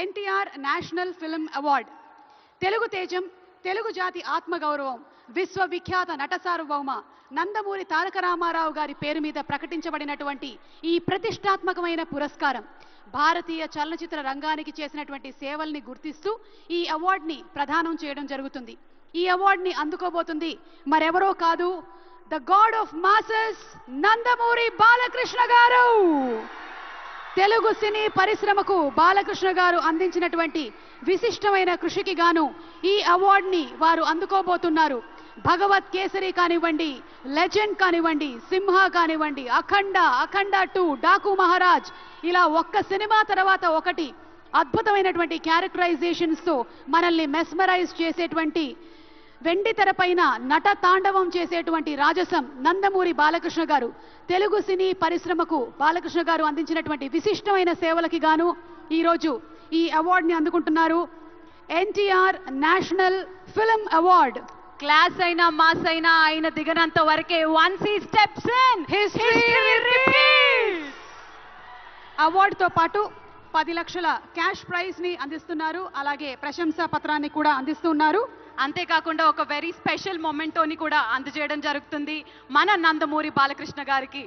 NTR national film award, Telugu తేజం, తెలుగు జాతి ఆత్మగౌరవం, విశ్వవిఖ్యాత నట సార్వభౌమ నందమూరి తారక రామారావు గారి పేరు మీద ప్రకటించబడినటువంటి ఈ ప్రతిష్టాత్మకమైన పురస్కారం భారతీయ చలనచిత్ర రంగానికి చేసినటువంటి సేవల్ని గుర్తిస్తూ ఈ అవార్డుని ప్రదానం చేయడం జరుగుతుంది. ఈ అవార్డుని అందుకోబోతుంది మరెవరో కాదు, the God of masses Nandamuri Balakrishna గారు. తెలుగు సినీ పరిశ్రమకు బాలకృష్ణ గారు అందించినటువంటి విశిష్టమైన కృషికి గాను ఈ అవార్డుని వారు అందుకోబోతున్నారు. భగవత్ కేసరి కానివ్వండి, లెజెండ్ కానివ్వండి, సింహ కానివ్వండి, అఖండ, అఖండ 2, డాకు మహారాజ్, ఇలా ఒక్క సినిమా తర్వాత ఒకటి అద్భుతమైనటువంటి క్యారెక్టరైజేషన్స్తో మనల్ని మెస్మరైజ్ చేసేటువంటి, వెండి తెరపైన నట తాండవం చేసేటువంటి రాజసం నందమూరి బాలకృష్ణ గారు. తెలుగు సినీ పరిశ్రమకు బాలకృష్ణ గారు అందించినటువంటి విశిష్టమైన సేవలకి గాను ఈరోజు ఈ అవార్డుని అందుకుంటున్నారు. NTR national film award. Class అయినా మాస్ అయినా ఆయన దిగనంత వరకే once he steps in history repeats. అవార్డుతో పాటు 10 లక్షల క్యాష్ ప్రైజ్ ని అందిస్తున్నారు. అలాగే ప్రశంసా పత్రాన్ని కూడా అందిస్తున్నారు. అంతేకాకుండా ఒక వెరీ స్పెషల్ మొమెంటోని కూడా అందజేయడం జరుగుతుంది మన నందమూరి బాలకృష్ణ గారికి.